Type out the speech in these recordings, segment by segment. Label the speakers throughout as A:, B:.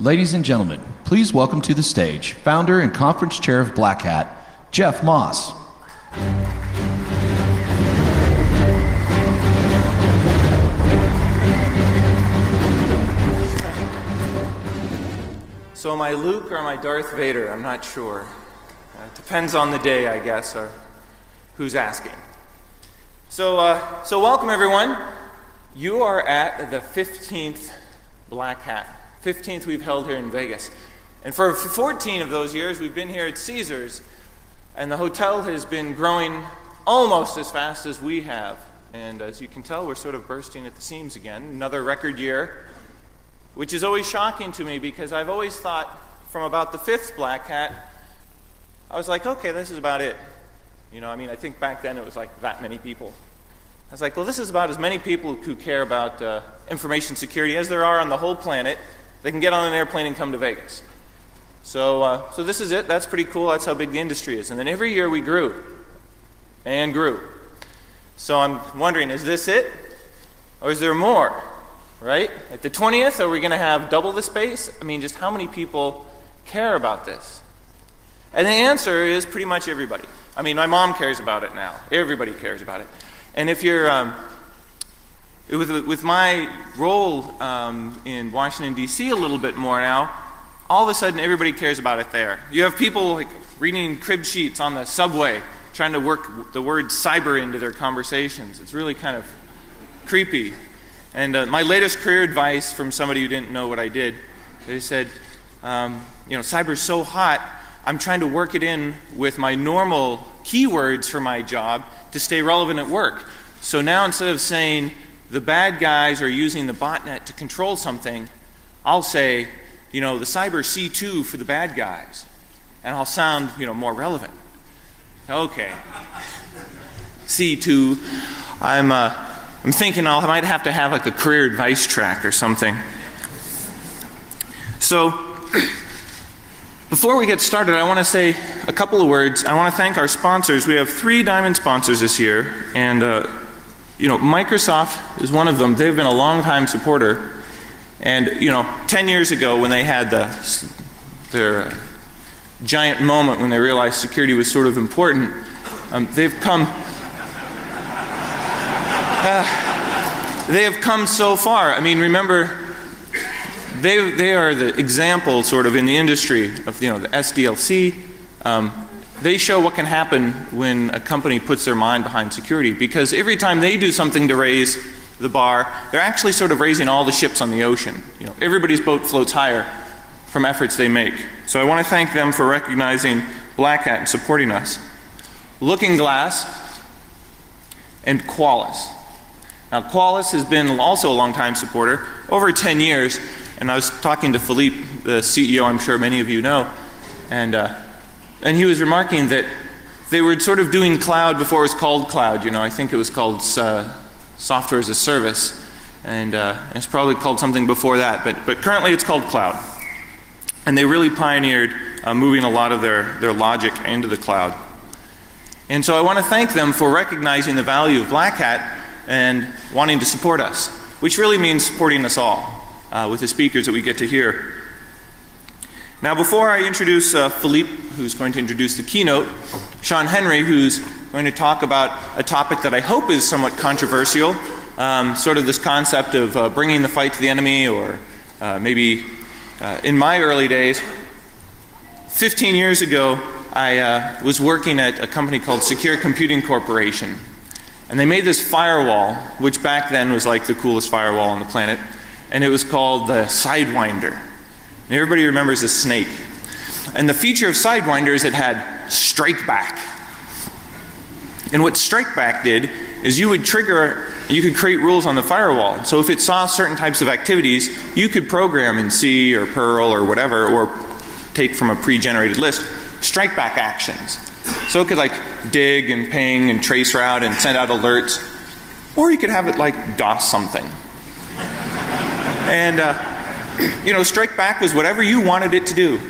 A: Ladies and gentlemen, please welcome to the stage founder and conference chair of Black Hat, Jeff Moss.
B: So am I Luke or am I Darth Vader? I'm not sure. It depends on the day, I guess, or who's asking. So welcome everyone. You are at the 15th Black Hat. 15th we've held here in Vegas. And for 14 of those years we've been here at Caesars, and the hotel has been growing almost as fast as we have. And as you can tell, we're sort of bursting at the seams again. Another record year, which is always shocking to me because I've always thought from about the 5th Black Hat, I was like, okay, this is about it. You know, I mean, I think back then it was like that many people. I was like, well, this is about as many people who care about information security as there are on the whole planet. They can get on an airplane and come to Vegas. So this is it. That's pretty cool. That's how big the industry is. And then every year we grew and grew. So I'm wondering, is this it? Or is there more? Right? At the 20th, are we going to have double the space? I mean, just how many people care about this? And the answer is pretty much everybody. I mean, my mom cares about it now. Everybody cares about it. And if you're, with my role in Washington, D.C. a little bit more now, all of a sudden everybody cares about it there. You have people like reading crib sheets on the subway, trying to work the word cyber into their conversations. It's really kind of creepy. And my latest career advice from somebody who didn't know what I did, they said, you know, cyber's so hot, I'm trying to work it in with my normal keywords for my job to stay relevant at work. So now instead of saying the bad guys are using the botnet to control something, I'll say, you know, the cyber C2 for the bad guys. And I'll sound, you know, more relevant. Okay. C2, I'm thinking I might have to have like a career advice track or something. So, before we get started, I want to say a couple of words. I want to thank our sponsors. We have 3 diamond sponsors this year, and you know, Microsoft is one of them. They've been a long-time supporter, and you know, 10 years ago when they had their giant moment when they realized security was sort of important, they've come so far. I mean, remember, they are the example sort of in the industry of, you know, the SDLC. They show what can happen when a company puts their mind behind security, because every time they do something to raise the bar, they're actually sort of raising all the ships on the ocean. You know, everybody's boat floats higher from efforts they make. So I want to thank them for recognizing Black Hat and supporting us. Looking Glass and Qualys. Now, Qualys has been also a long-time supporter, over 10 years, and I was talking to Philippe, the CEO, I'm sure many of you know, and he was remarking that they were sort of doing cloud before it was called cloud. You know, I think it was called software as a service, and it's probably called something before that, but currently it's called cloud. And they really pioneered moving a lot of their logic into the cloud. And so I want to thank them for recognizing the value of Black Hat and wanting to support us, which really means supporting us all with the speakers that we get to hear. Now, before I introduce Philippe, who's going to introduce the keynote, Shawn Henry, who's going to talk about a topic that I hope is somewhat controversial, sort of this concept of bringing the fight to the enemy, or maybe in my early days, 15 years ago, I was working at a company called Secure Computing Corporation. And they made this firewall, which back then was like the coolest firewall on the planet, and it was called the Sidewinder. And everybody remembers the snake. And the feature of Sidewinder is it had strike back. And what strike back did is you would trigger, you could create rules on the firewall. So if it saw certain types of activities, you could program in C or Perl or whatever, or take from a pre-generated list, strike back actions. So it could like dig and ping and trace route and send out alerts, or you could have it like DOS something. And you know, strike back was whatever you wanted it to do.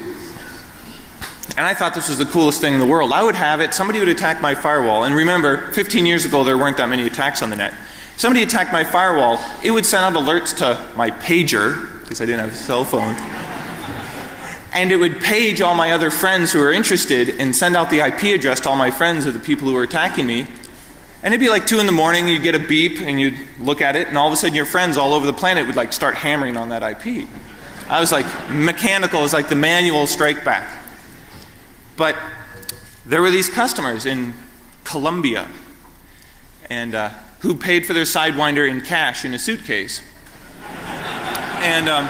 B: And I thought this was the coolest thing in the world. I would have it, somebody would attack my firewall, and remember, 15 years ago there weren't that many attacks on the net. Somebody attacked my firewall, it would send out alerts to my pager, because I didn't have a cell phone, and it would page all my other friends who were interested and send out the IP address to all my friends of the people who were attacking me. And it'd be like 2 in the morning, you'd get a beep and you'd look at it, and all of a sudden your friends all over the planet would like start hammering on that IP. I was like mechanical, it was like the manual strike back. But there were these customers in Colombia and who paid for their Sidewinder in cash in a suitcase. And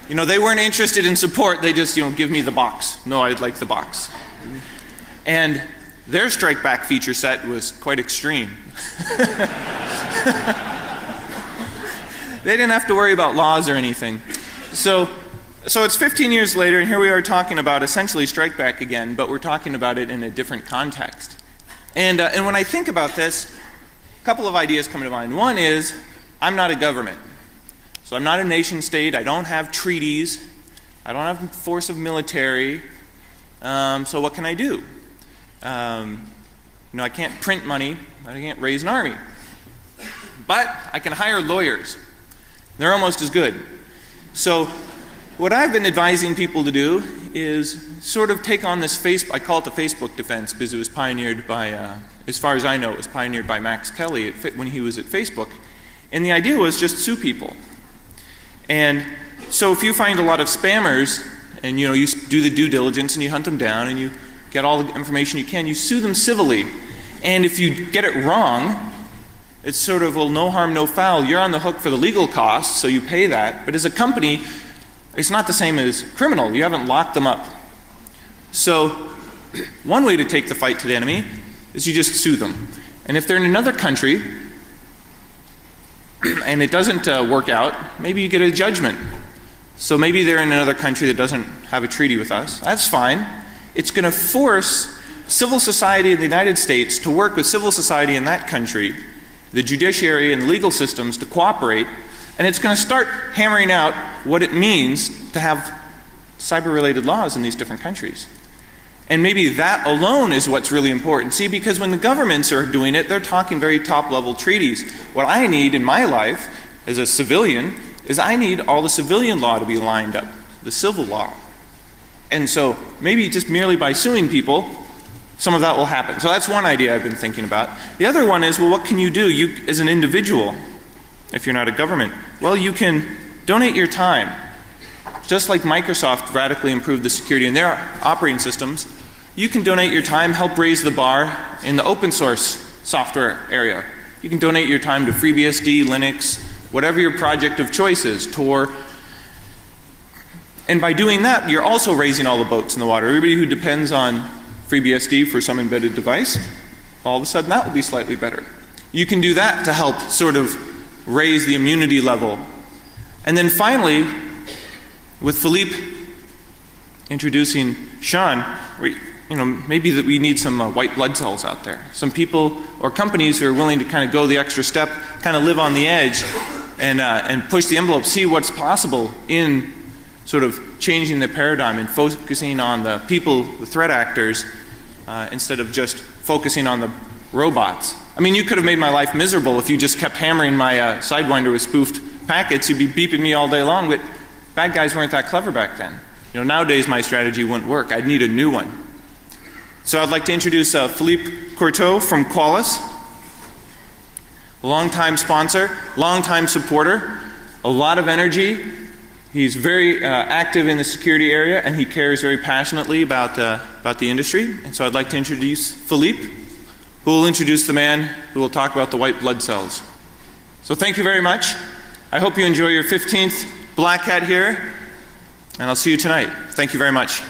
B: you know, they weren't interested in support, they just, you know, give me the box. No, I'd like the box. And their strike back feature set was quite extreme. They didn't have to worry about laws or anything. So it's 15 years later, and here we are talking about essentially strike back again, but we're talking about it in a different context. And when I think about this, a couple of ideas come to mind. One is, I'm not a government. So I'm not a nation state, I don't have treaties, I don't have a force of military, so what can I do? You know, I can't print money, I can't raise an army. But I can hire lawyers. They're almost as good. So what I've been advising people to do is sort of take on this I call it the Facebook defense, because it was pioneered by, as far as I know, it was pioneered by Max Kelly when he was at Facebook. And the idea was just sue people. And so if you find a lot of spammers, and you know, you do the due diligence and you hunt them down and you get all the information you can, you sue them civilly. And if you get it wrong, it's sort of, well, no harm, no foul. You're on the hook for the legal costs, so you pay that. But as a company, it's not the same as criminal. You haven't locked them up. So one way to take the fight to the enemy is you just sue them. And if they're in another country and it doesn't work out, maybe you get a judgment. So maybe they're in another country that doesn't have a treaty with us. That's fine. It's going to force civil society in the United States to work with civil society in that country, the judiciary and the legal systems to cooperate, and it's going to start hammering out what it means to have cyber-related laws in these different countries. And maybe that alone is what's really important. See, because when the governments are doing it, they're talking very top-level treaties. What I need in my life as a civilian is I need all the civilian law to be lined up, the civil law. And so maybe just merely by suing people, some of that will happen. So that's one idea I've been thinking about. The other one is, well, what can you do as an individual if you're not a government? Well, you can donate your time. Just like Microsoft radically improved the security in their operating systems, you can donate your time, help raise the bar in the open source software area. You can donate your time to FreeBSD, Linux, whatever your project of choice is, Tor. And by doing that, you're also raising all the boats in the water. Everybody who depends on FreeBSD for some embedded device, all of a sudden that will be slightly better. You can do that to help sort of raise the immunity level. And then finally, with Philippe introducing Shawn, you know, maybe that we need some white blood cells out there. Some people or companies who are willing to kind of go the extra step, kind of live on the edge and push the envelope, see what's possible in sort of changing the paradigm and focusing on the people, the threat actors, instead of just focusing on the robots. I mean, you could have made my life miserable if you just kept hammering my Sidewinder with spoofed packets. You'd be beeping me all day long, but bad guys weren't that clever back then. You know, nowadays my strategy wouldn't work. I'd need a new one. So I'd like to introduce Philippe Courteau from Qualys, a longtime sponsor, longtime supporter, a lot of energy. He's very active in the security area, and he cares very passionately about the industry. And so I'd like to introduce Philippe, who will introduce the man who will talk about the white blood cells. So thank you very much. I hope you enjoy your 15th Black Hat here, and I'll see you tonight. Thank you very much.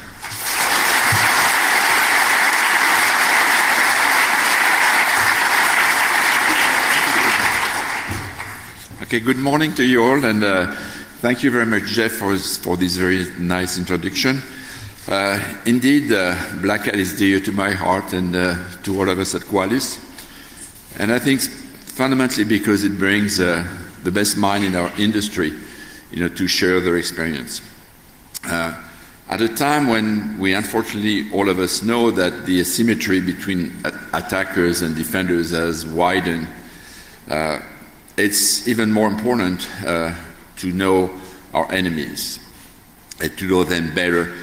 C: Okay, good morning to you all, and thank you very much, Jeff, for this very nice introduction. Indeed, Black Hat is dear to my heart and to all of us at Qualys. And I think fundamentally because it brings the best mind in our industry, you know, to share their experience. At a time when we unfortunately, all of us know that the asymmetry between attackers and defenders has widened, it's even more important to know our enemies. to know them better.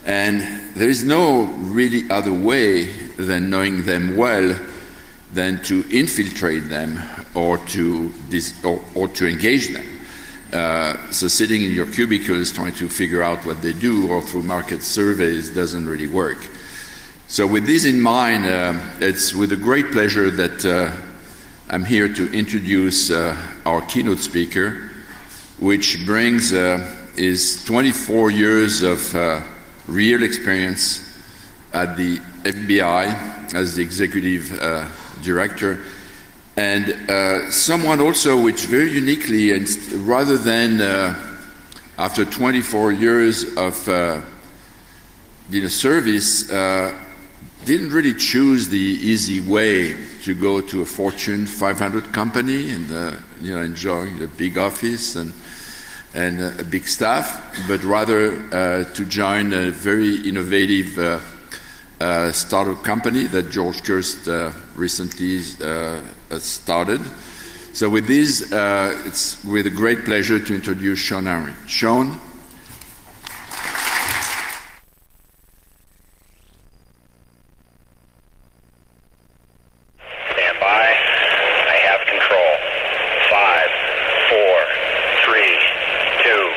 C: And there is no really other way than knowing them well than to infiltrate them or to engage them. So sitting in your cubicles trying to figure out what they do or through market surveys doesn't really work. So with this in mind, it's with a great pleasure that I'm here to introduce our keynote speaker, which brings his 24 years of real experience at the FBI as the executive director, and someone also which very uniquely, and rather than after 24 years of service, didn't really choose the easy way to go to a Fortune 500 company and enjoy the big office and a big staff, but rather to join a very innovative startup company that George Kirst recently started. So with this, it's with a great pleasure to introduce Shawn Henry. Shawn.
D: Stand by. I have control. 5, 4, 3, 2.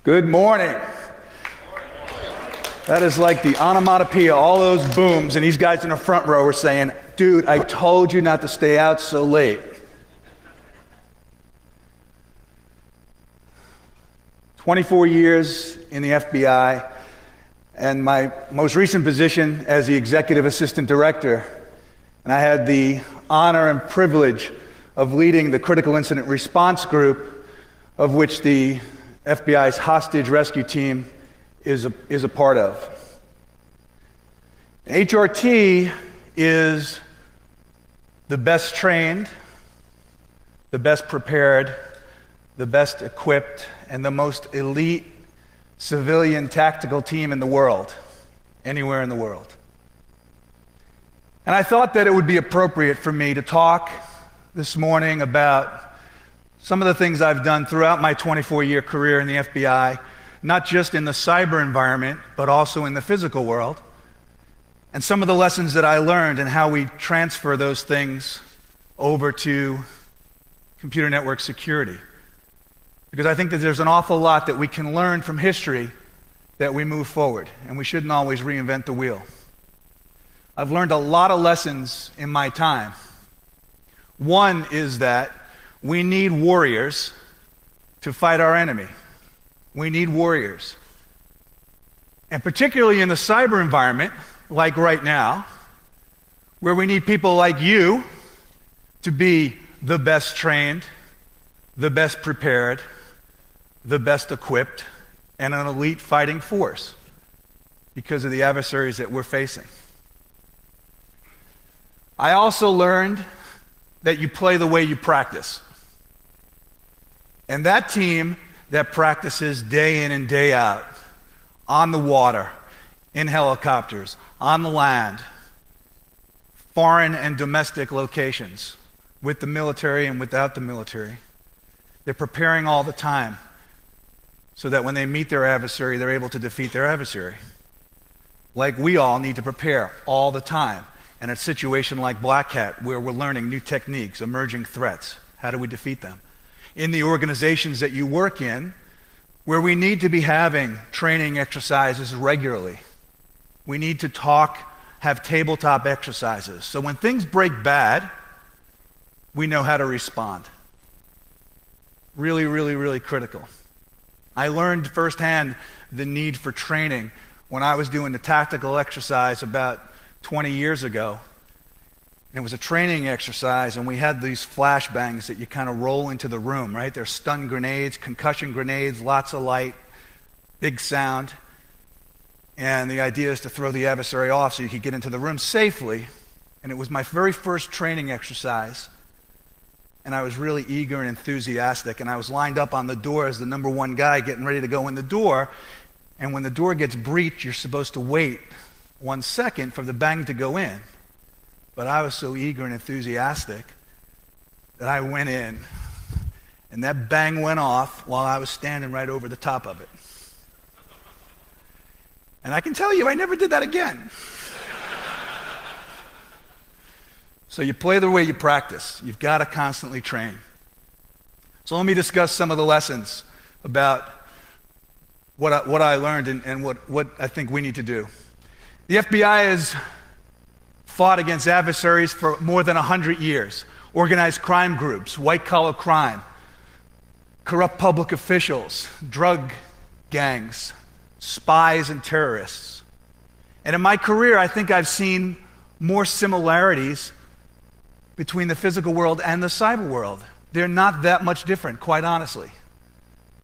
E: Good morning. That is like the onomatopoeia, all those booms, and these guys in the front row are saying, dude, I told you not to stay out so late. 24 years in the FBI, and my most recent position as the Executive Assistant Director, and I had the honor and privilege of leading the Critical Incident Response Group, of which the FBI's hostage rescue team is a part of. HRT is the best trained, the best prepared, the best equipped, and the most elite civilian tactical team in the world, anywhere in the world. And I thought that it would be appropriate for me to talk this morning about some of the things I've done throughout my 24-year career in the FBI, not just in the cyber environment, but also in the physical world, and some of the lessons that I learned and how we transfer those things over to computer network security. Because I think that there's an awful lot that we can learn from history that we move forward, and we shouldn't always reinvent the wheel. I've learned a lot of lessons in my time. One is that we need warriors to fight our enemy. We need warriors. And particularly in the cyber environment, like right now, where we need people like you to be the best trained, the best prepared, the best equipped, and an elite fighting force because of the adversaries that we're facing. I also learned that you play the way you practice. And that team that practices day in and day out, on the water, in helicopters, on the land, foreign and domestic locations, with the military and without the military, they're preparing all the time so that when they meet their adversary, they're able to defeat their adversary. Like we all need to prepare all the time. And a situation like Black Hat, where we're learning new techniques, emerging threats, how do we defeat them? In the organizations that you work in, where we need to be having training exercises regularly. We need to have tabletop exercises. So when things break bad, we know how to respond. Really, really, really critical. I learned firsthand the need for training when I was doing the tactical exercise about 20 years ago. And it was a training exercise, and we had these flashbangs that you kind of roll into the room, right? They're stun grenades, concussion grenades, lots of light, big sound. And the idea is to throw the adversary off so you could get into the room safely. And it was my very first training exercise. And I was really eager and enthusiastic. And I was lined up on the door as the number one guy getting ready to go in the door. And when the door gets breached, you're supposed to wait 1 second for the bang to go in. But I was so eager and enthusiastic that I went in. And that bang went off while I was standing right over the top of it. And I can tell you, I never did that again. So you play the way you practice. You've got to constantly train. So let me discuss some of the lessons about what I learned and what I think we need to do. The FBI has fought against adversaries for more than 100 years. Organized crime groups, white-collar crime, corrupt public officials, drug gangs, spies and terrorists. And in my career, I think I've seen more similarities between the physical world and the cyber world. They're not that much different, quite honestly.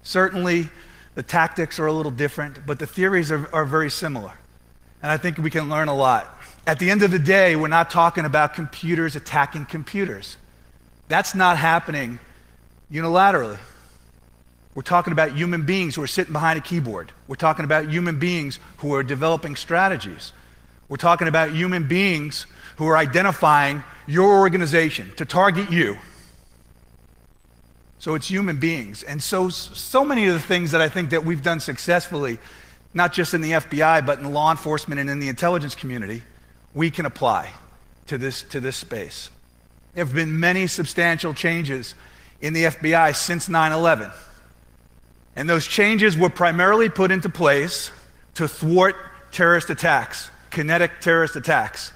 E: Certainly, the tactics are a little different, but the theories are very similar. And I think we can learn a lot. At the end of the day, we're not talking about computers attacking computers. That's not happening unilaterally. We're talking about human beings who are sitting behind a keyboard. We're talking about human beings who are developing strategies. We're talking about human beings who are identifying your organization to target you. So it's human beings. And so many of the things that I think that we've done successfully, not just in the FBI, but in law enforcement and in the intelligence community, we can apply to this space. There have been many substantial changes in the FBI since 9/11. And those changes were primarily put into place to thwart terrorist attacks, kinetic terrorist attacks,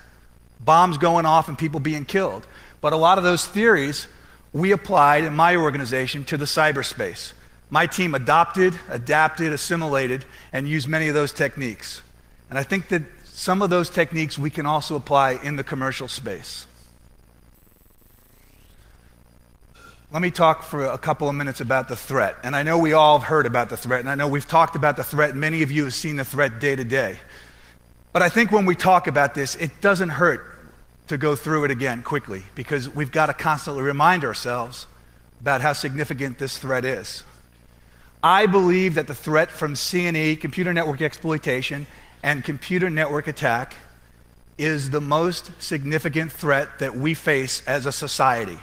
E: bombs going off and people being killed. But a lot of those theories we applied in my organization to the cyberspace. My team adopted, adapted, assimilated, and used many of those techniques. And I think that some of those techniques we can also apply in the commercial space. Let me talk for a couple of minutes about the threat. And I know we all have heard about the threat, and I know we've talked about the threat, and many of you have seen the threat day to day. But I think when we talk about this, it doesn't hurt to go through it again quickly, because we've got to constantly remind ourselves about how significant this threat is. I believe that the threat from C&E, computer network exploitation, and computer network attack is the most significant threat that we face as a society.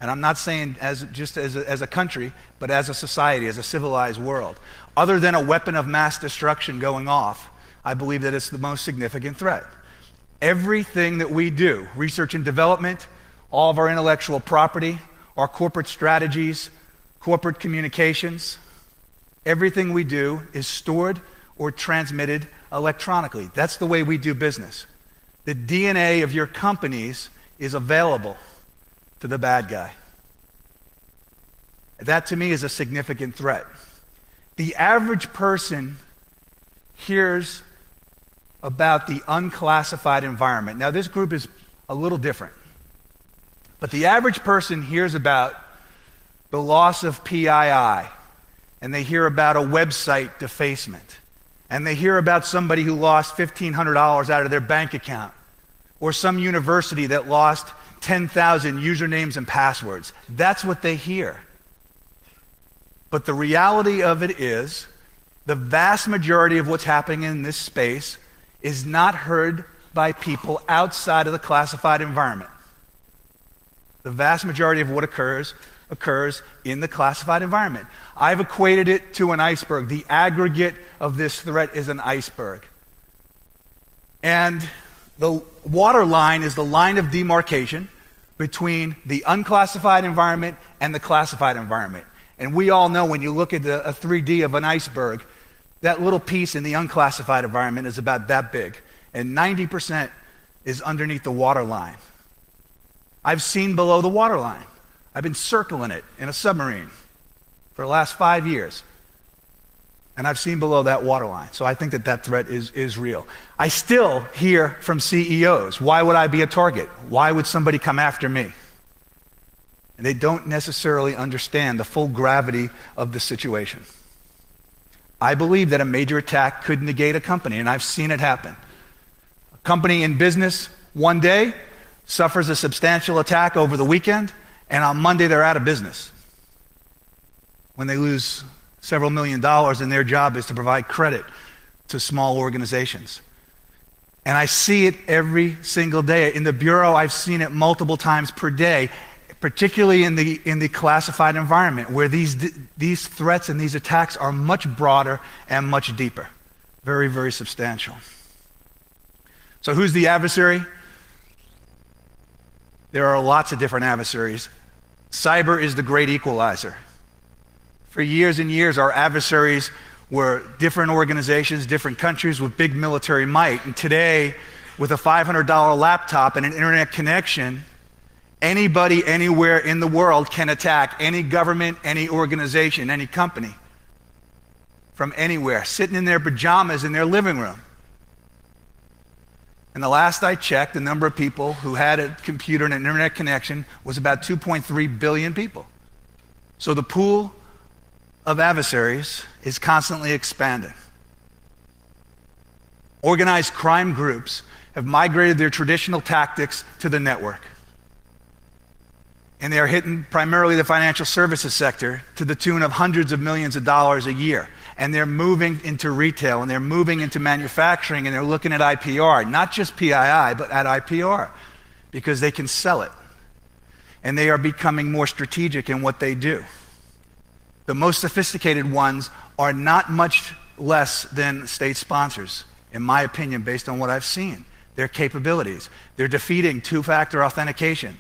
E: And I'm not saying just as a country, but as a society, as a civilized world. Other than a weapon of mass destruction going off, I believe that it's the most significant threat. Everything that we do, research and development, all of our intellectual property, our corporate strategies, corporate communications, everything we do is stored or transmitted electronically. That's the way we do business. The DNA of your companies is available to the bad guy. That to me is a significant threat. The average person hears about the unclassified environment. Now this group is a little different, but the average person hears about the loss of PII, and they hear about a website defacement, and they hear about somebody who lost $1,500 out of their bank account, or some university that lost 10,000 usernames and passwords. That's what they hear. But the reality of it is, the vast majority of what's happening in this space is not heard by people outside of the classified environment. The vast majority of what occurs in the classified environment. I've equated it to an iceberg. The aggregate of this threat is an iceberg. And the water line is the line of demarcation between the unclassified environment and the classified environment. And we all know when you look at a 3D of an iceberg, that little piece in the unclassified environment is about that big. and 90% is underneath the waterline. I've seen below the waterline. I've been circling it in a submarine for the last 5 years. And I've seen below that waterline. So I think that that threat is real. I still hear from CEOs, why would I be a target? Why would somebody come after me? And they don't necessarily understand the full gravity of the situation. I believe that a major attack could negate a company, and I've seen it happen. A company in business one day suffers a substantial attack over the weekend, and on Monday they're out of business. When they lose several $1 million and their job is to provide credit to small organizations. And I see it every single day. In the Bureau, I've seen it multiple times per day, particularly in the classified environment, where these threats and these attacks are much broader and much deeper. Very, very substantial. So who's the adversary? There are lots of different adversaries. Cyber is the great equalizer. For years and years, our adversaries were different organizations, different countries with big military might. And today, with a $500 laptop and an internet connection, anybody, anywhere in the world can attack any government, any organization, any company from anywhere, sitting in their pajamas in their living room. And the last I checked, the number of people who had a computer and an internet connection was about 2.3 billion people. So the pool of adversaries is constantly expanding. Organized crime groups have migrated their traditional tactics to the network. And they are hitting primarily the financial services sector to the tune of hundreds of millions of dollars a year. And they're moving into retail, and they're moving into manufacturing, and they're looking at IPR, not just PII, but at IPR, because they can sell it. And they are becoming more strategic in what they do. The most sophisticated ones are not much less than state sponsors, in my opinion, based on what I've seen. Their capabilities. They're defeating two-factor authentication.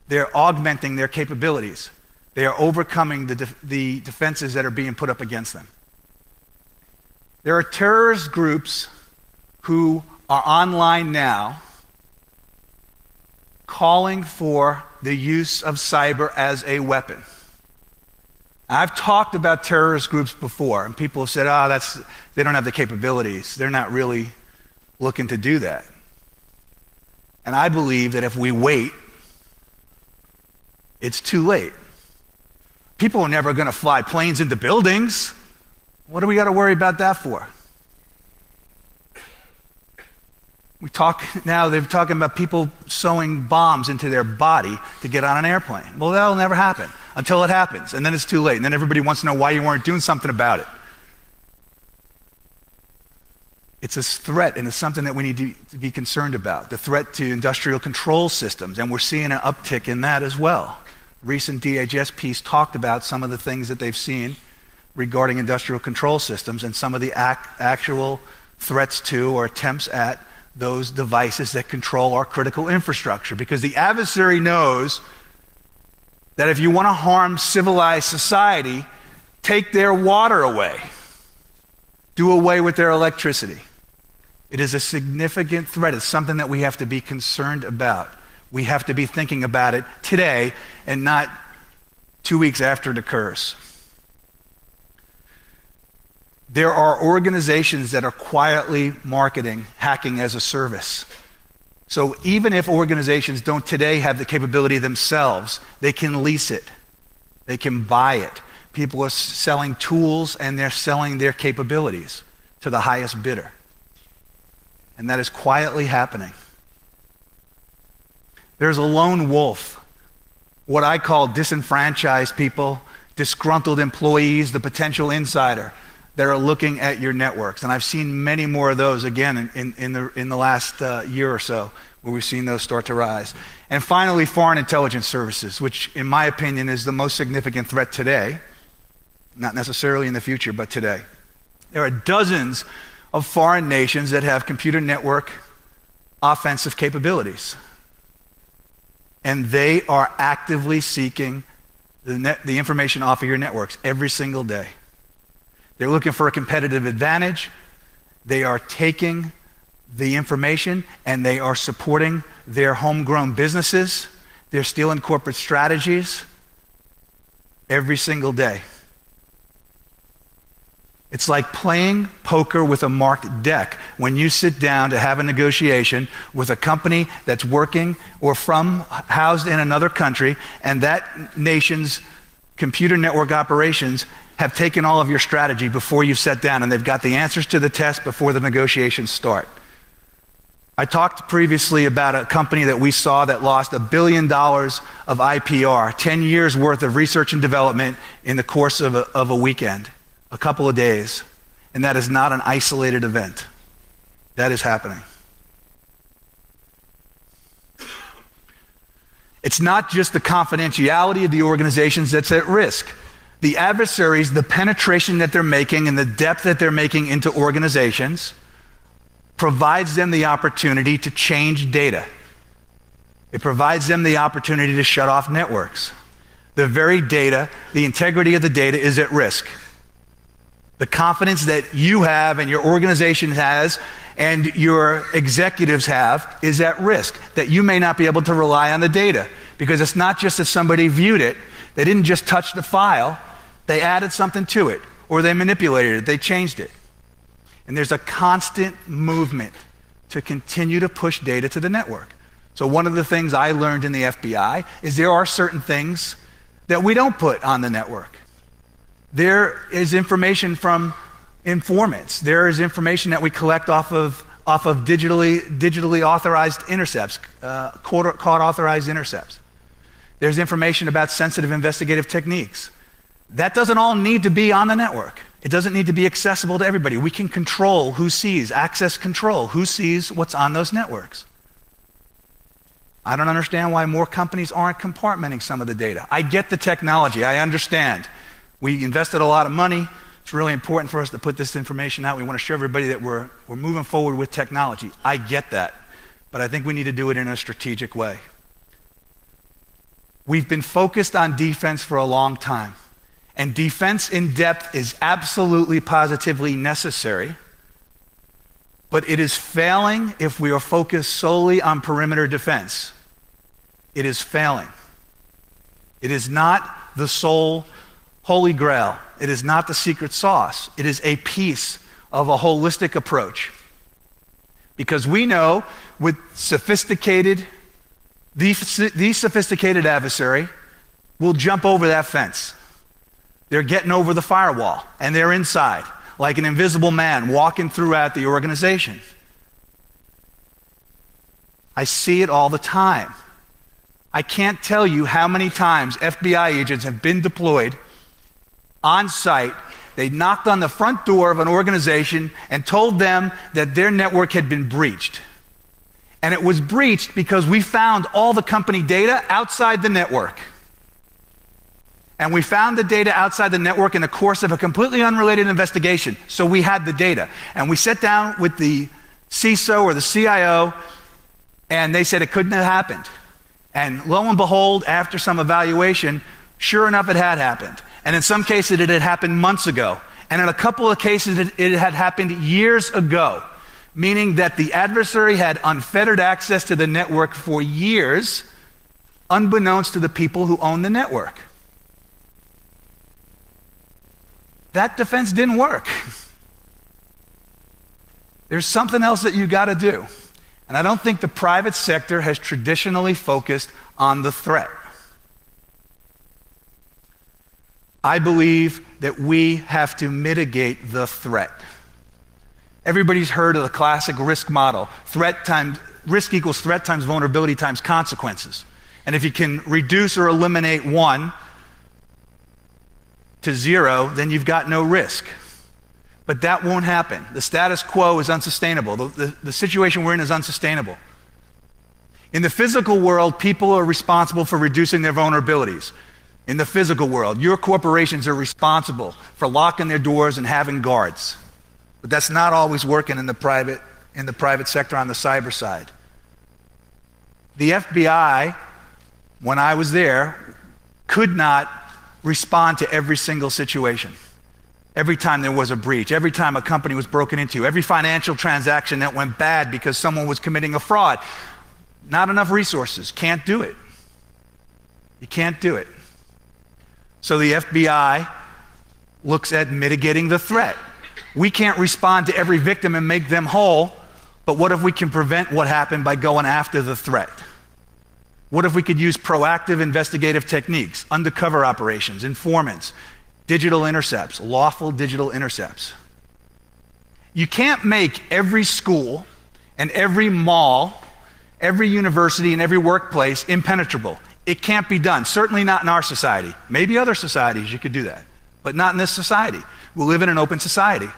E: They're augmenting their capabilities. They are overcoming the defenses that are being put up against them. There are terrorist groups who are online now calling for the use of cyber as a weapon. I've talked about terrorist groups before, and people have said, they don't have the capabilities. They're not really looking to do that. And I believe that if we wait, it's too late. People are never going to fly planes into buildings. What do we got to worry about that for? They're talking about people sewing bombs into their body to get on an airplane. Well, that'll never happen until it happens, and then it's too late, and then everybody wants to know why you weren't doing something about it. It's a threat, and it's something that we need to be concerned about, the threat to industrial control systems, and we're seeing an uptick in that as well. Recent DHS piece talked about some of the things that they've seen regarding industrial control systems and some of the actual threats to or attempts at those devices that control our critical infrastructure. Because the adversary knows that if you want to harm civilized society, take their water away. Do away with their electricity. It is a significant threat. It's something that we have to be concerned about. We have to be thinking about it today and not 2 weeks after it occurs. There are organizations that are quietly marketing hacking as a service. So even if organizations don't today have the capability themselves, they can lease it. They can buy it. People are selling tools and they're selling their capabilities to the highest bidder. And that is quietly happening. There's a lone wolf, what I call disenfranchised people, disgruntled employees, the potential insider, that are looking at your networks. And I've seen many more of those, again, in the last year or so, where we've seen those start to rise. And finally, foreign intelligence services, which in my opinion is the most significant threat today, not necessarily in the future, but today. There are dozens of foreign nations that have computer network offensive capabilities. And they are actively seeking the information off of your networks every single day. They're looking for a competitive advantage. They are taking the information and they are supporting their homegrown businesses. They're stealing corporate strategies every single day. It's like playing poker with a marked deck when you sit down to have a negotiation with a company that's working or housed in another country, and that nation's computer network operations have taken all of your strategy before you sat down, and they've got the answers to the test before the negotiations start. I talked previously about a company that we saw that lost $1 billion of IPR, 10 years worth of research and development in the course of a weekend, a couple of days. And that is not an isolated event. That is happening. It's not just the confidentiality of the organizations that's at risk. The adversaries, the penetration that they're making and the depth that they're making into organizations provides them the opportunity to change data. It provides them the opportunity to shut off networks. The very data, the integrity of the data is at risk. The confidence that you have and your organization has and your executives have is at risk, that you may not be able to rely on the data, because it's not just that somebody viewed it, they didn't just touch the file, they added something to it, or they manipulated it, they changed it. And there's a constant movement to continue to push data to the network. So one of the things I learned in the FBI is there are certain things that we don't put on the network. There is information from informants. There is information that we collect off of digitally authorized intercepts, court authorized intercepts. There's information about sensitive investigative techniques. That doesn't all need to be on the network. It doesn't need to be accessible to everybody. We can control who sees, access control, who sees what's on those networks. I don't understand why more companies aren't compartmenting some of the data. I get the technology, I understand. We invested a lot of money. It's really important for us to put this information out. We want to show everybody that we're moving forward with technology. I get that, but I think we need to do it in a strategic way. We've been focused on defense for a long time. And defense in depth is absolutely, positively necessary, but it is failing if we are focused solely on perimeter defense. It is failing. It is not the sole holy grail. It is not the secret sauce. It is a piece of a holistic approach. Because we know with the sophisticated adversary will jump over that fence. They're getting over the firewall, and they're inside, like an invisible man walking throughout the organization. I see it all the time. I can't tell you how many times FBI agents have been deployed on site. They knocked on the front door of an organization and told them that their network had been breached. And it was breached because we found all the company data outside the network. And we found the data outside the network in the course of a completely unrelated investigation. So we had the data. And we sat down with the CISO or the CIO, and they said it couldn't have happened. And lo and behold, after some evaluation, sure enough, it had happened. And in some cases, it had happened months ago. And in a couple of cases, it had happened years ago, meaning that the adversary had unfettered access to the network for years, unbeknownst to the people who own the network. That defense didn't work. There's something else that you got to do. And I don't think the private sector has traditionally focused on the threat. I believe that we have to mitigate the threat. Everybody's heard of the classic risk model. Risk equals threat times vulnerability times consequences. And if you can reduce or eliminate one to zero, then you've got no risk. But that won't happen. The status quo is unsustainable. The situation we're in is unsustainable. In the physical world, people are responsible for reducing their vulnerabilities. In the physical world, your corporations are responsible for locking their doors and having guards. But that's not always working in the private sector on the cyber side. The FBI, when I was there, could not respond to every single situation. Every time there was a breach, every time a company was broken into, every financial transaction that went bad because someone was committing a fraud. Not enough resources. Can't do it. You can't do it. So the FBI looks at mitigating the threat. We can't respond to every victim and make them whole, but what if we can prevent what happened by going after the threat? What if we could use proactive investigative techniques, undercover operations, informants, digital intercepts, lawful digital intercepts? You can't make every school and every mall, every university and every workplace impenetrable. It can't be done, certainly not in our society. Maybe other societies you could do that, but not in this society. We live in an open society.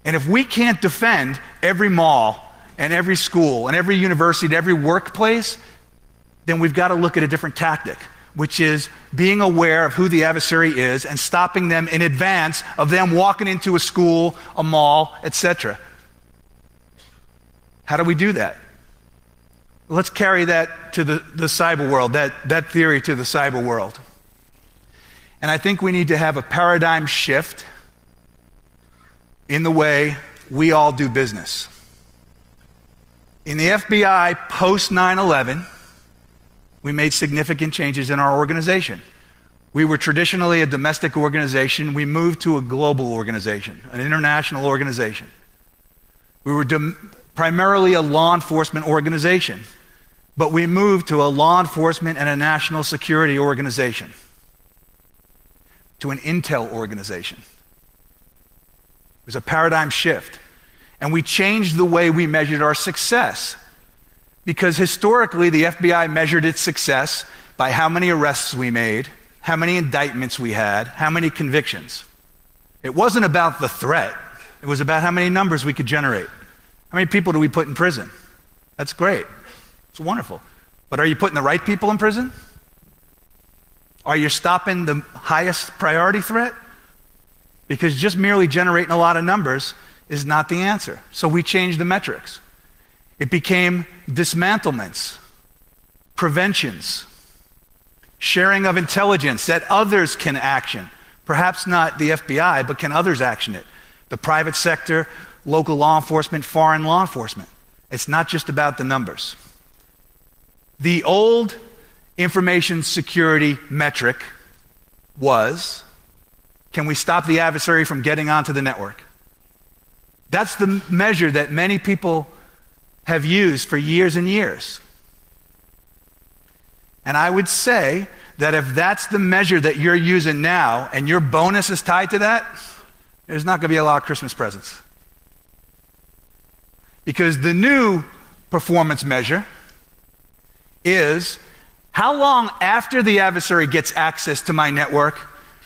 E: And if we can't defend every mall and every school and every university and every workplace, then we've got to look at a different tactic, which is being aware of who the adversary is and stopping them in advance of them walking into a school, a mall, etc. How do we do that? Let's carry that to the cyber world, that theory to the cyber world. And I think we need to have a paradigm shift in the way we all do business. In the FBI post 9/11, we made significant changes in our organization. We were traditionally a domestic organization. We moved to a global organization, an international organization. We were primarily a law enforcement organization, but we moved to a law enforcement and a national security organization, to an intel organization. It was a paradigm shift. And we changed the way we measured our success. Because historically, the FBI measured its success by how many arrests we made, how many indictments we had, how many convictions. It wasn't about the threat. It was about how many numbers we could generate. How many people do we put in prison? That's great. It's wonderful. But are you putting the right people in prison? Are you stopping the highest priority threat? Because just merely generating a lot of numbers is not the answer. So we changed the metrics. It became dismantlements, preventions, sharing of intelligence that others can action. Perhaps not the FBI, but can others action it? The private sector, local law enforcement, foreign law enforcement. It's not just about the numbers. The old information security metric was, can we stop the adversary from getting onto the network? That's the measure that many people have used for years and years. And I would say that if that's the measure that you're using now and your bonus is tied to that, there's not going to be a lot of Christmas presents. Because the new performance measure is how long after the adversary gets access to my network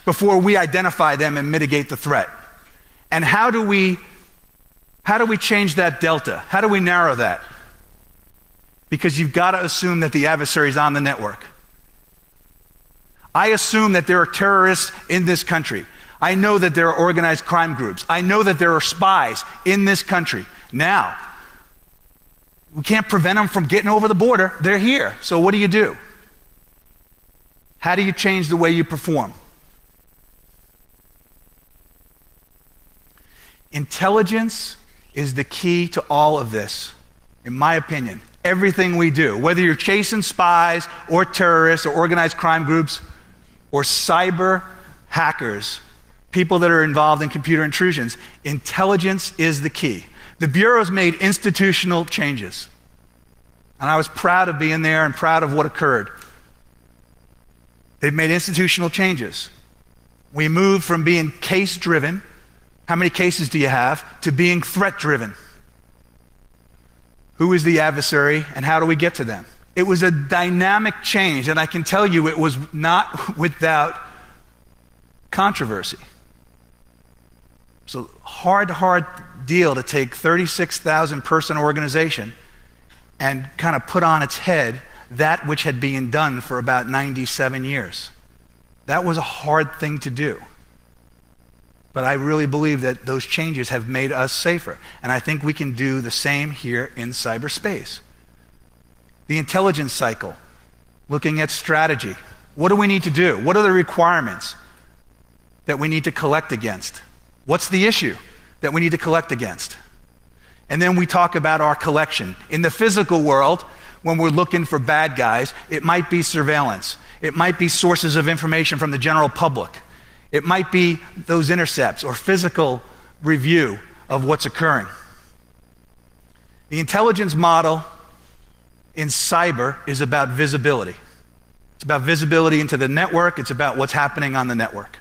E: before we identify them and mitigate the threat? And how do we change that delta? How do we narrow that? Because you've got to assume that the adversary is on the network. I assume that there are terrorists in this country. I know that there are organized crime groups. I know that there are spies in this country. Now, we can't prevent them from getting over the border. They're here. So what do? How do you change the way you perform? Intelligence is the key to all of this, in my opinion. Everything we do, whether you're chasing spies or terrorists or organized crime groups or cyber hackers, people that are involved in computer intrusions, intelligence is the key. The Bureau's made institutional changes. And I was proud of being there and proud of what occurred. They've made institutional changes. We moved from being case-driven, how many cases do you have, to being threat-driven. Who is the adversary and how do we get to them? It was a dynamic change, and I can tell you it was not without controversy. It's a hard deal to take 36,000 person organization and kind of put on its head that which had been done for about 97 years. That was a hard thing to do. But I really believe that those changes have made us safer. And I think we can do the same here in cyberspace. The intelligence cycle, looking at strategy. What do we need to do? What are the requirements that we need to collect against? What's the issue that we need to collect against? And then we talk about our collection. In the physical world, when we're looking for bad guys, it might be surveillance. It might be sources of information from the general public. It might be those intercepts or physical review of what's occurring. The intelligence model in cyber is about visibility. It's about visibility into the network. It's about what's happening on the network.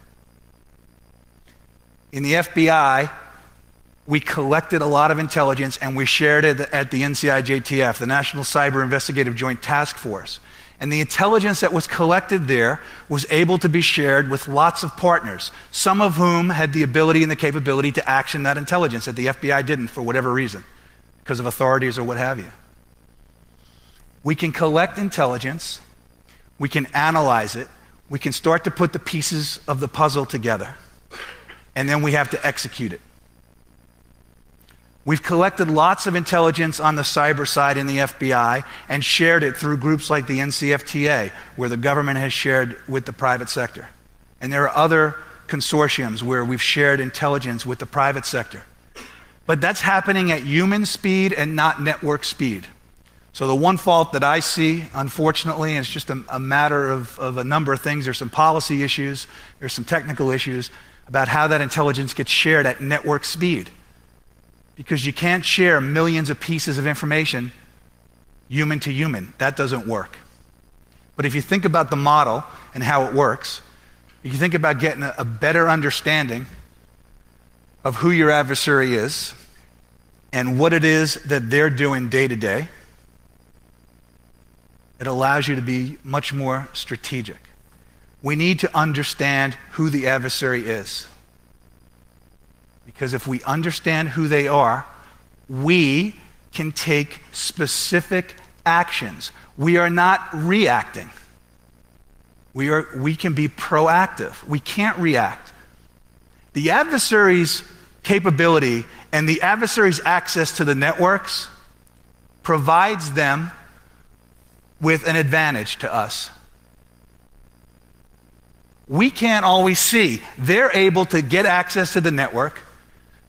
E: In the FBI, we collected a lot of intelligence and we shared it at the NCIJTF, the National Cyber Investigative Joint Task Force. And the intelligence that was collected there was able to be shared with lots of partners, some of whom had the ability and the capability to action that intelligence that the FBI didn't for whatever reason, because of authorities or what have you. We can collect intelligence, we can analyze it, we can start to put the pieces of the puzzle together, and then we have to execute it. We've collected lots of intelligence on the cyber side in the FBI and shared it through groups like the NCFTA, where the government has shared with the private sector. And there are other consortiums where we've shared intelligence with the private sector. But that's happening at human speed and not network speed. So the one fault that I see, unfortunately, and it's just a matter of a number of things. There's some policy issues, there's some technical issues about how that intelligence gets shared at network speed. Because you can't share millions of pieces of information human to human. That doesn't work. But if you think about the model and how it works, if you think about getting a better understanding of who your adversary is and what it is that they're doing day to day, it allows you to be much more strategic. We need to understand who the adversary is. Because if we understand who they are, we can take specific actions. We are not reacting. We can be proactive. We can't react. The adversary's capability and the adversary's access to the networks provides them with an advantage to us. We can't always see. They're able to get access to the network.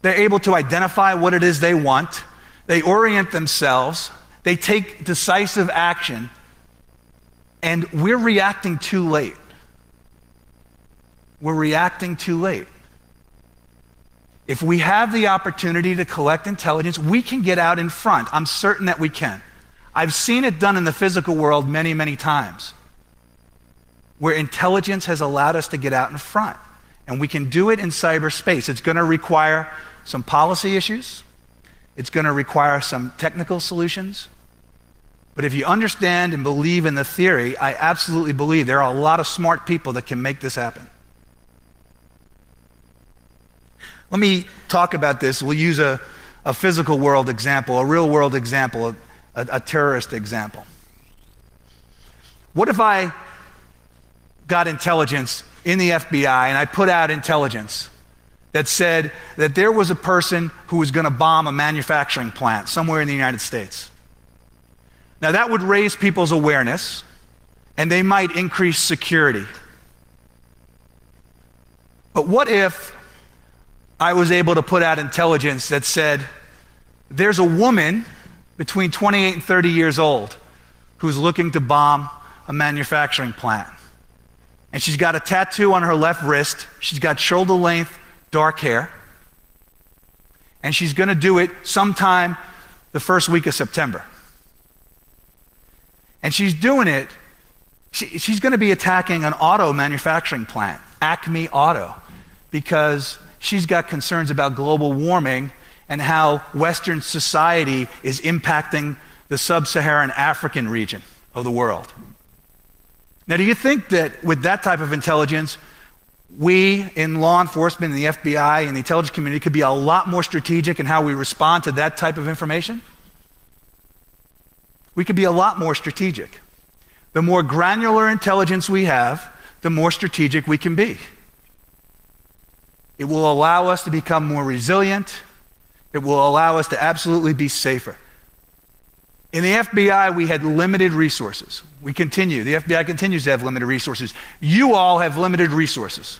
E: They're able to identify what it is they want. They orient themselves. They take decisive action. And we're reacting too late. We're reacting too late. If we have the opportunity to collect intelligence, we can get out in front. I'm certain that we can. I've seen it done in the physical world many, many times, where intelligence has allowed us to get out in front. And we can do it in cyberspace. It's going to require some policy issues. It's going to require some technical solutions. But if you understand and believe in the theory, I absolutely believe there are a lot of smart people that can make this happen. Let me talk about this. We'll use a physical world example, a real world example, a terrorist example. What if I got intelligence in the FBI and I put out intelligence that said that there was a person who was going to bomb a manufacturing plant somewhere in the United States? Now that would raise people's awareness and they might increase security. But what if I was able to put out intelligence that said there's a woman between 28 and 30 years old who's looking to bomb a manufacturing plant? And she's got a tattoo on her left wrist. She's got shoulder-length dark hair. And she's going to do it sometime the first week of September. And she's doing it, she's going to be attacking an auto manufacturing plant, Acme Auto, because she's got concerns about global warming and how Western society is impacting the sub-Saharan African region of the world. Now, do you think that with that type of intelligence, we in law enforcement, in the FBI, and the intelligence community could be a lot more strategic in how we respond to that type of information? We could be a lot more strategic. The more granular intelligence we have, the more strategic we can be. It will allow us to become more resilient. It will allow us to absolutely be safer. In the FBI, we had limited resources. The FBI continues to have limited resources. You all have limited resources.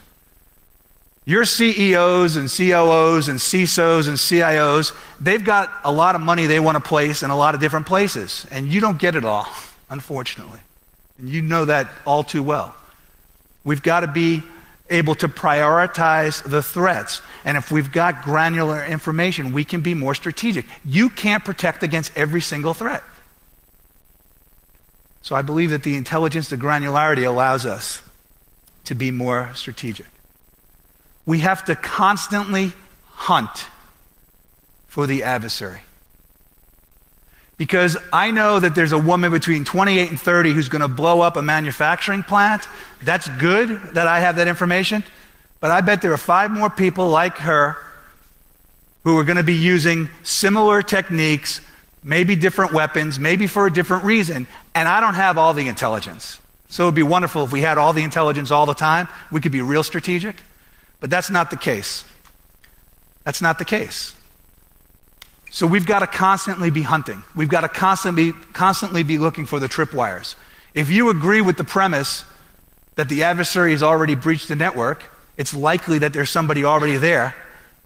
E: Your CEOs and COOs and CISOs and CIOs, they've got a lot of money they want to place in a lot of different places, and you don't get it all, unfortunately. And you know that all too well. We've got to be able to prioritize the threats, and if we've got granular information, we can be more strategic. You can't protect against every single threat. So I believe that the intelligence, the granularity allows us to be more strategic. We have to constantly hunt for the adversary. Because I know that there's a woman between 28 and 30 who's going to blow up a manufacturing plant. That's good that I have that information. But I bet there are 5 more people like her who are going to be using similar techniques, maybe different weapons, maybe for a different reason. And I don't have all the intelligence. So it would be wonderful if we had all the intelligence all the time. We could be real strategic. But that's not the case. That's not the case. So we've got to constantly be hunting. We've got to constantly be looking for the tripwires. If you agree with the premise that the adversary has already breached the network, it's likely that there's somebody already there,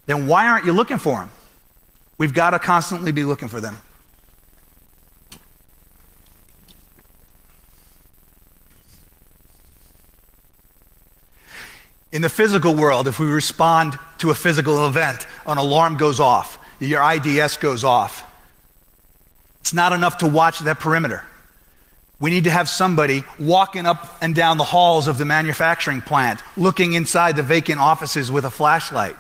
E: then why aren't you looking for them? We've got to constantly be looking for them. In the physical world, if we respond to a physical event, an alarm goes off, your IDS goes off. It's not enough to watch that perimeter. We need to have somebody walking up and down the halls of the manufacturing plant, looking inside the vacant offices with a flashlight,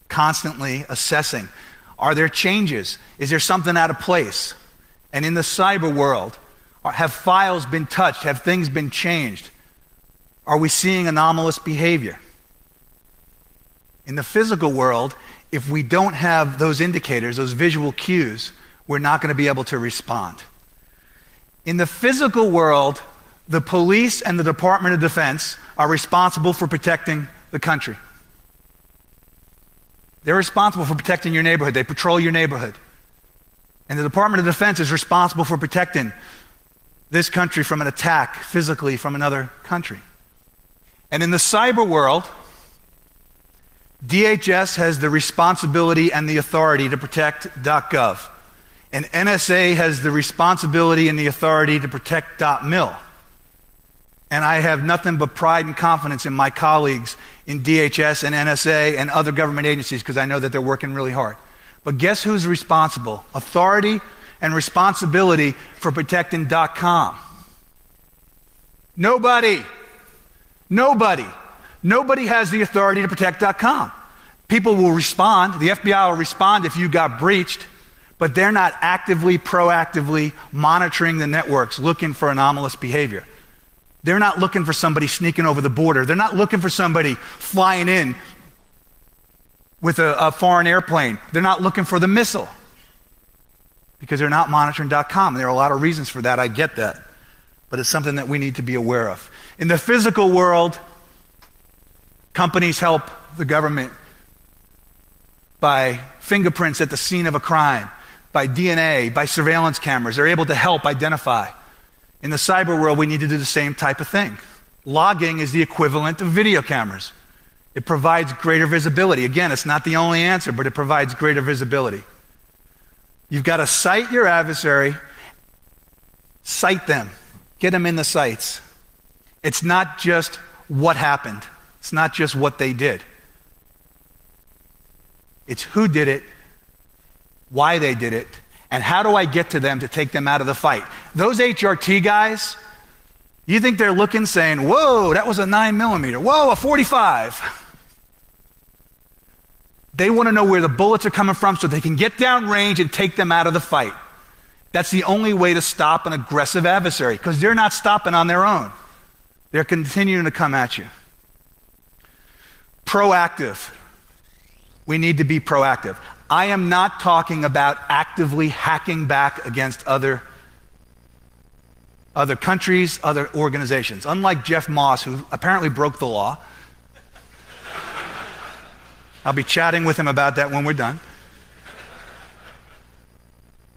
E: constantly assessing. Are there changes? Is there something out of place? And in the cyber world, have files been touched? Have things been changed? Are we seeing anomalous behavior? In the physical world, if we don't have those indicators, those visual cues, we're not going to be able to respond. In the physical world, the police and the Department of Defense are responsible for protecting the country. They're responsible for protecting your neighborhood. They patrol your neighborhood. And the Department of Defense is responsible for protecting this country from an attack physically from another country. And in the cyber world, DHS has the responsibility and the authority to protect .gov. And NSA has the responsibility and the authority to protect .mil. And I have nothing but pride and confidence in my colleagues in DHS and NSA and other government agencies because I know that they're working really hard. But guess who's responsible? Authority and responsibility for protecting .com. Nobody. Nobody. Nobody has the authority to protect .com. People will respond. The FBI will respond if you got breached, but they're not actively, proactively monitoring the networks, looking for anomalous behavior. They're not looking for somebody sneaking over the border. They're not looking for somebody flying in with a foreign airplane. They're not looking for the missile because they're not monitoring .com. And there are a lot of reasons for that. I get that. But it's something that we need to be aware of. In the physical world, companies help the government by fingerprints at the scene of a crime, by DNA, by surveillance cameras. They're able to help identify. In the cyber world, we need to do the same type of thing. Logging is the equivalent of video cameras. It provides greater visibility. Again, it's not the only answer, but it provides greater visibility. You've got to cite your adversary, cite them, get them in the sights. It's not just what happened. It's not just what they did. It's who did it, why they did it, and how do I get to them to take them out of the fight. Those HRT guys, you think they're looking saying, whoa, that was a 9mm, whoa, a 45. They want to know where the bullets are coming from so they can get down range and take them out of the fight. That's the only way to stop an aggressive adversary because they're not stopping on their own. They're continuing to come at you. Proactive. We need to be proactive. I am not talking about actively hacking back against other countries, other organizations. Unlike Jeff Moss, who apparently broke the law. I'll be chatting with him about that when we're done.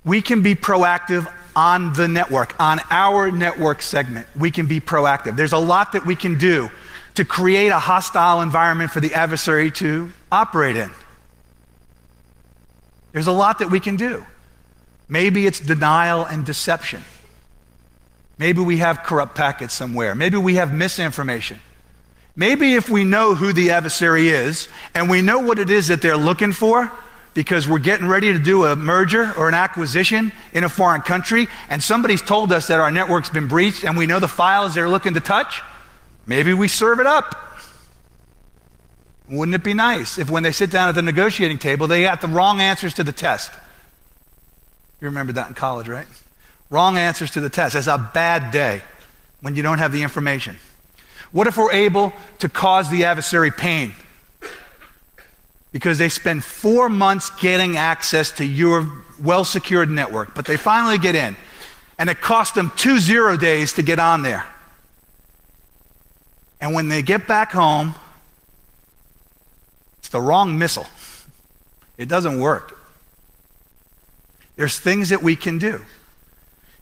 E: We can be proactive on the network, on our network segment. We can be proactive. There's a lot that we can do to create a hostile environment for the adversary to operate in. There's a lot that we can do. Maybe it's denial and deception. Maybe we have corrupt packets somewhere. Maybe we have misinformation. Maybe if we know who the adversary is and we know what it is that they're looking for, because we're getting ready to do a merger or an acquisition in a foreign country, and somebody's told us that our network's been breached and we know the files they're looking to touch, maybe we serve it up. Wouldn't it be nice if when they sit down at the negotiating table, they got the wrong answers to the test? You remember that in college, right? Wrong answers to the test. That's a bad day when you don't have the information. What if we're able to cause the adversary pain? Because they spend 4 months getting access to your well-secured network, but they finally get in, and it cost them 2 0 days to get on there. And when they get back home, it's the wrong missile. It doesn't work. There's things that we can do.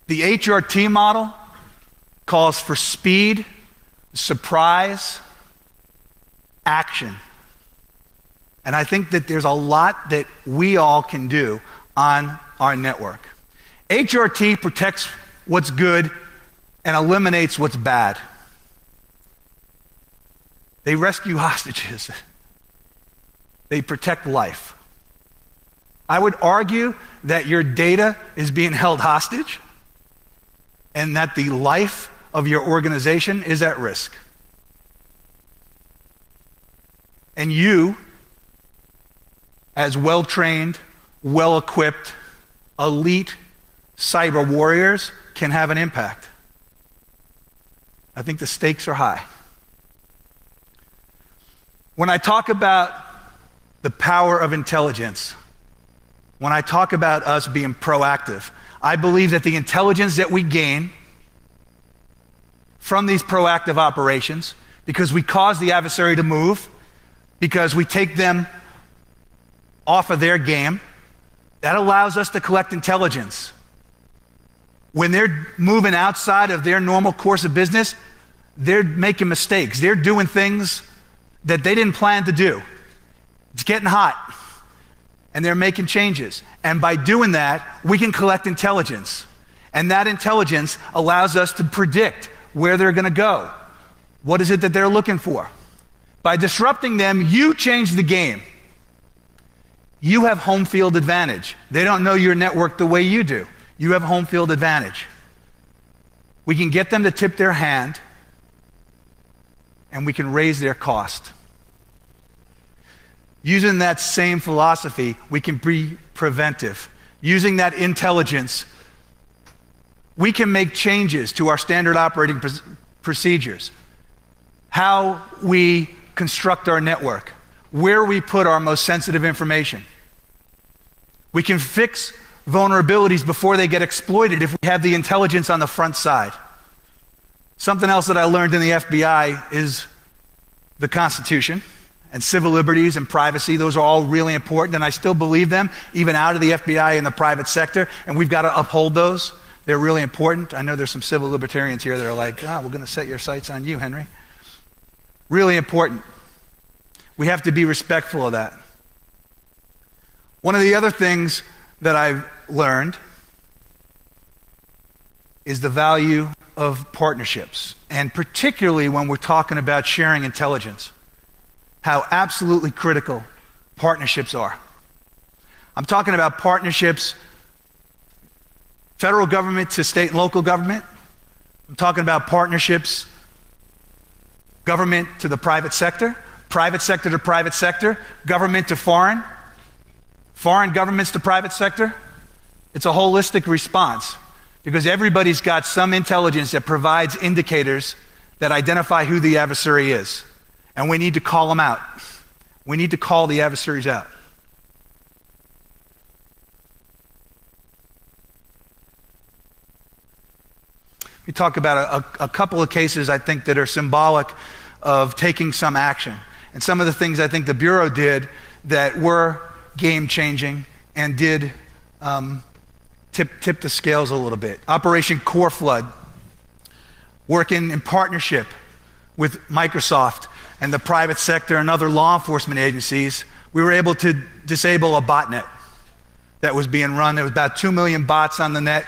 E: The HRT model calls for speed, surprise, action. And I think that there's a lot that we all can do on our network. HRT protects what's good and eliminates what's bad. They rescue hostages. They protect life. I would argue that your data is being held hostage and that the life of your organization is at risk. And you, as well-trained, well-equipped, elite cyber warriors, can have an impact. I think the stakes are high. When I talk about the power of intelligence, when I talk about us being proactive, I believe that the intelligence that we gain from these proactive operations, because we cause the adversary to move, because we take them off of their game, that allows us to collect intelligence. When they're moving outside of their normal course of business, they're making mistakes. They're doing things that they didn't plan to do. It's getting hot, and they're making changes. And by doing that, we can collect intelligence. And that intelligence allows us to predict where they're going to go. What is it that they're looking for? By disrupting them, you change the game. You have home field advantage. They don't know your network the way you do. You have home field advantage. We can get them to tip their hand, and we can raise their cost. Using that same philosophy, we can be preventive. Using that intelligence, we can make changes to our standard operating procedures, how we construct our network, where we put our most sensitive information. We can fix vulnerabilities before they get exploited if we have the intelligence on the front side. Something else that I learned in the FBI is the Constitution and civil liberties and privacy. Those are all really important, and I still believe them, even out of the FBI and the private sector, and we've got to uphold those. They're really important. I know there's some civil libertarians here that are like, we're going to set your sights on you, Henry. Really important. We have to be respectful of that. One of the other things that I've learned is the value of partnerships, and particularly when we're talking about sharing intelligence, how absolutely critical partnerships are. I'm talking about partnerships, federal government to state and local government. I'm talking about partnerships, government to the private sector to private sector, government to foreign governments to private sector. It's a holistic response because everybody's got some intelligence that provides indicators that identify who the adversary is. And we need to call them out. We need to call the adversaries out. We talk about a couple of cases, I think, that are symbolic of taking some action. And some of the things I think the Bureau did that were game-changing and did tip the scales a little bit. Operation Core Flood, working in partnership with Microsoft and the private sector and other law enforcement agencies, we were able to disable a botnet that was being run. There was about 2 million bots on the net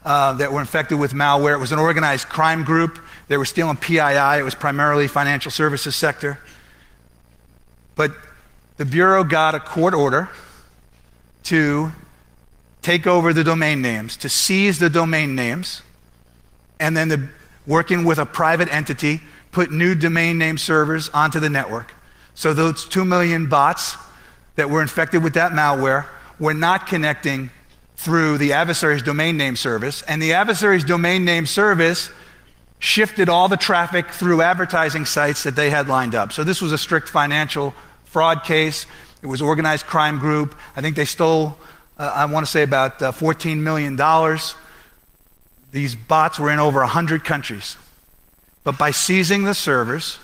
E: that were infected with malware. It was an organized crime group. They were stealing PII. It was primarily financial services sector. But the Bureau got a court order to take over the domain names, to seize the domain names, and then working with a private entity, put new domain name servers onto the network. So those 2 million bots that were infected with that malware were not connecting through the adversary's domain name service, and the adversary's domain name service shifted all the traffic through advertising sites that they had lined up. So this was a strict financial fraud case. It was an organized crime group. I think they stole, I want to say about $14 million. These bots were in over 100 countries. But by seizing the servers,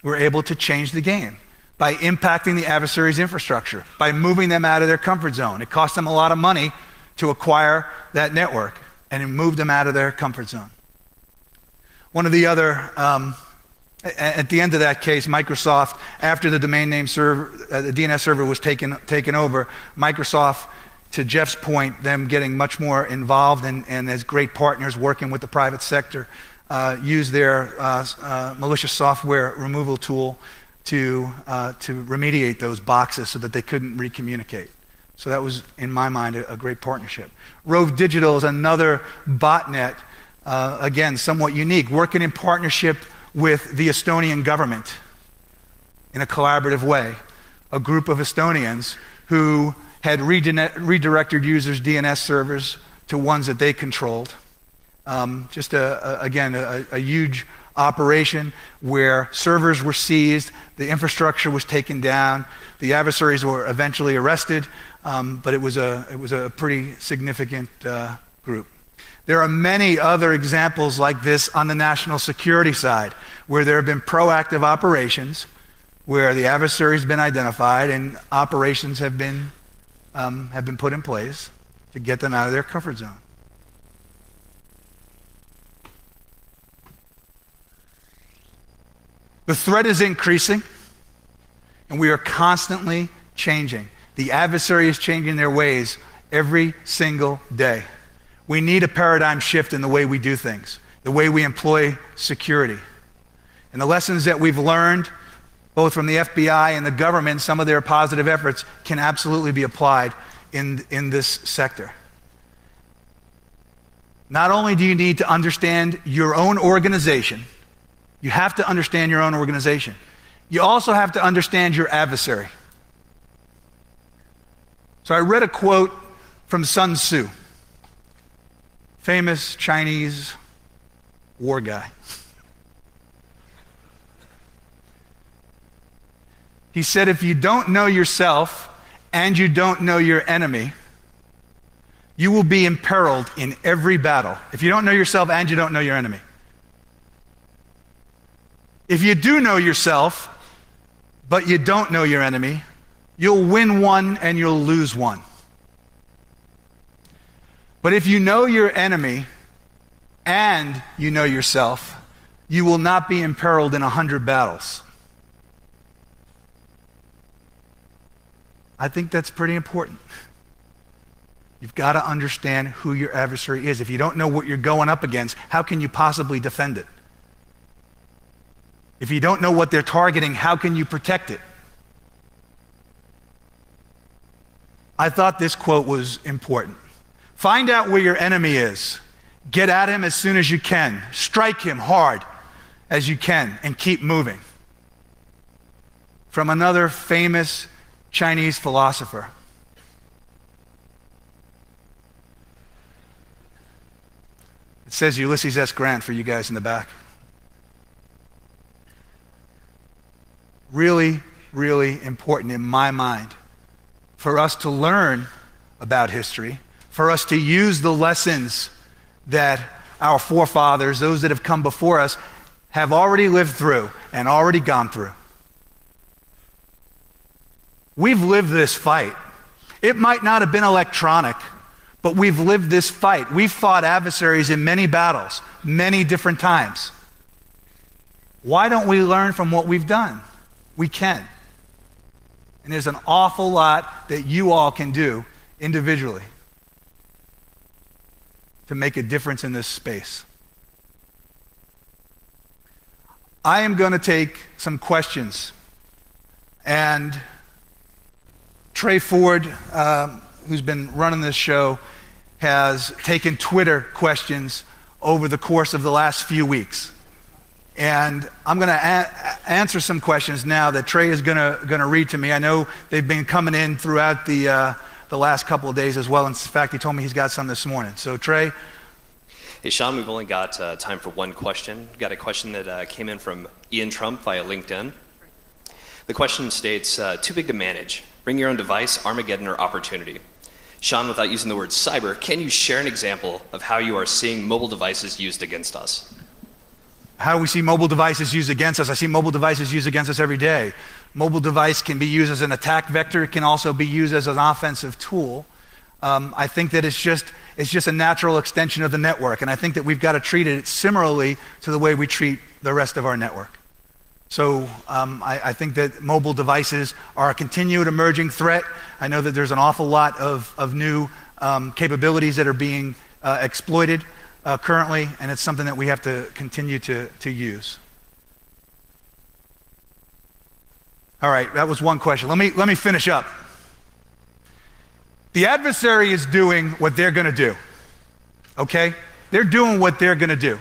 E: we're able to change the game by impacting the adversary's infrastructure, by moving them out of their comfort zone. It cost them a lot of money to acquire that network, and it moved them out of their comfort zone. One of the other, at the end of that case, Microsoft, after the domain name server, the DNS server was taken over, Microsoft, to Jeff's point, them getting much more involved and as great partners working with the private sector, used their malicious software removal tool to remediate those boxes so that they couldn't recommunicate. So that was, in my mind, a great partnership. Rove Digital is another botnet, again, somewhat unique, working in partnership with the Estonian government in a collaborative way. A group of Estonians who had redirected users' DNS servers to ones that they controlled. Just, again, a huge operation where servers were seized, the infrastructure was taken down, the adversaries were eventually arrested, but it was a pretty significant group. There are many other examples like this on the national security side, where there have been proactive operations, where the adversary has been identified and operations have been put in place to get them out of their comfort zone. The threat is increasing, and we are constantly changing. The adversary is changing their ways every single day. We need a paradigm shift in the way we do things, the way we employ security. And the lessons that we've learned, both from the FBI and the government, some of their positive efforts, can absolutely be applied in this sector. Not only do you need to understand your own organization, you have to understand your own organization. You also have to understand your adversary. So I read a quote from Sun Tzu, famous Chinese war guy. He said, if you don't know yourself and you don't know your enemy, you will be imperiled in every battle. If you don't know yourself and you don't know your enemy. If you do know yourself, but you don't know your enemy, you'll win one and you'll lose one. But if you know your enemy and you know yourself, you will not be imperiled in 100 battles. I think that's pretty important. You've got to understand who your adversary is. If you don't know what you're going up against, how can you possibly defend it? If you don't know what they're targeting, how can you protect it? I thought this quote was important. Find out where your enemy is. Get at him as soon as you can. Strike him hard as you can and keep moving. From another famous Chinese philosopher. It says Ulysses S. Grant for you guys in the back. Really, really important in my mind for us to learn about history, for us to use the lessons that our forefathers, those that have come before us, have already lived through and already gone through. We've lived this fight. It might not have been electronic, but we've lived this fight. We've fought adversaries in many battles, many different times. Why don't we learn from what we've done? We can. And there's an awful lot that you all can do individually to make a difference in this space. I am going to take some questions. And Trey Ford, who's been running this show, has taken Twitter questions over the course of the last few weeks. And I'm going to answer some questions now that Trey is going to read to me. I know they've been coming in throughout the last couple of days as well. In fact, he told me he's got some this morning. So Trey.
F: Hey, Shawn, we've only got time for one question. We've got a question that came in from Ian Trump via LinkedIn. The question states, too big to manage. Bring your own device, Armageddon, or opportunity. Shawn, without using the word cyber, can you share an example of how you are seeing mobile devices used against us?
E: How we see mobile devices used against us. I see mobile devices used against us every day. Mobile device can be used as an attack vector. It can also be used as an offensive tool. I think that it's just a natural extension of the network, and I think that we've got to treat it similarly to the way we treat the rest of our network. So I think that mobile devices are a continued emerging threat. I know that there's an awful lot of new capabilities that are being exploited currently, and it's something that we have to continue to use. All right, that was one question. Let me finish up. The adversary is doing what they're going to do, okay? They're doing what they're going to do.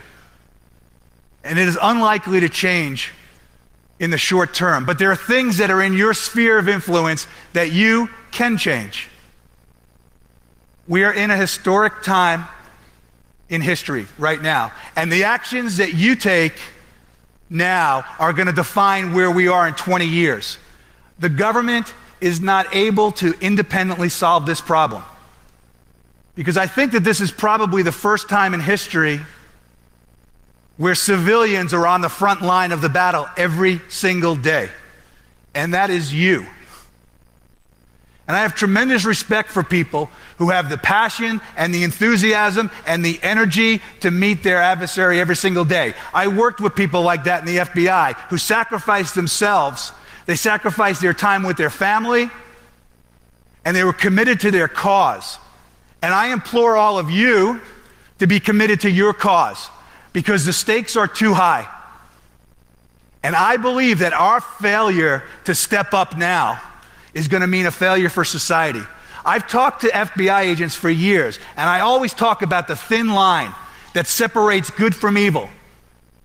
E: And it is unlikely to change in the short term. But there are things that are in your sphere of influence that you can change. We are in a historic time in history right now. And the actions that you take now are going to define where we are in 20 years. The government is not able to independently solve this problem. Because I think that this is probably the first time in history where civilians are on the front line of the battle every single day. And that is you. And I have tremendous respect for people who have the passion and the enthusiasm and the energy to meet their adversary every single day. I worked with people like that in the FBI who sacrificed themselves. They sacrificed their time with their family, and they were committed to their cause. And I implore all of you to be committed to your cause, because the stakes are too high. And I believe that our failure to step up now is going to mean a failure for society. I've talked to FBI agents for years, and I always talk about the thin line that separates good from evil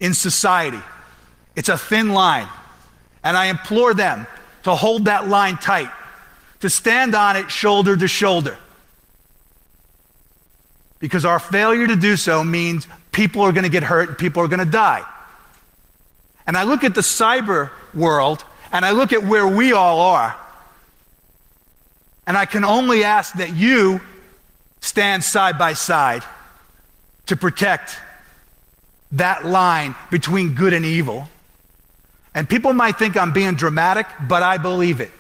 E: in society. It's a thin line. And I implore them to hold that line tight, to stand on it shoulder to shoulder. Because our failure to do so means people are going to get hurt and people are going to die. And I look at the cyber world, and I look at where we all are, and I can only ask that you stand side by side to protect that line between good and evil. And people might think I'm being dramatic, but I believe it.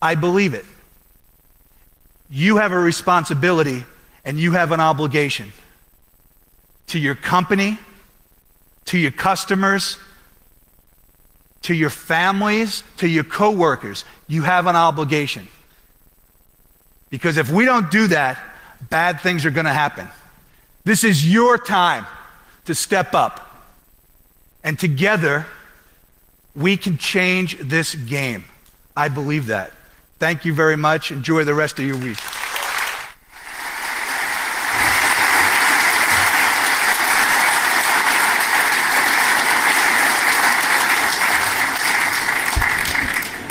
E: I believe it. You have a responsibility and you have an obligation to your company, to your customers, to your families, to your coworkers. You have an obligation. Because if we don't do that, bad things are going to happen. This is your time to step up. And together, we can change this game. I believe that. Thank you very much. Enjoy the rest of your week.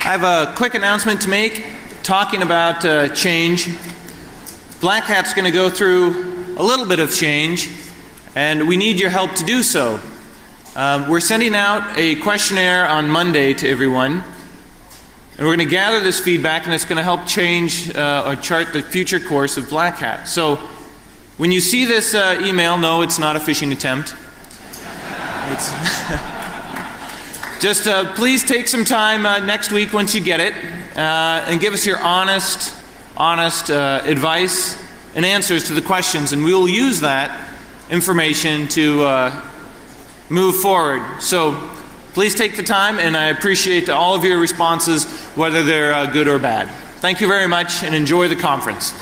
B: I have a quick announcement to make talking about change. Black Hat's going to go through a little bit of change, and we need your help to do so. We're sending out a questionnaire on Monday to everyone, and we're going to gather this feedback, and it's going to help change or chart the future course of Black Hat. So when you see this email, no, it's not a phishing attempt. Just please take some time next week once you get it and give us your honest advice and answers to the questions, and we will use that information to move forward. So please take the time, and I appreciate all of your responses, whether they're good or bad. Thank you very much, and enjoy the conference.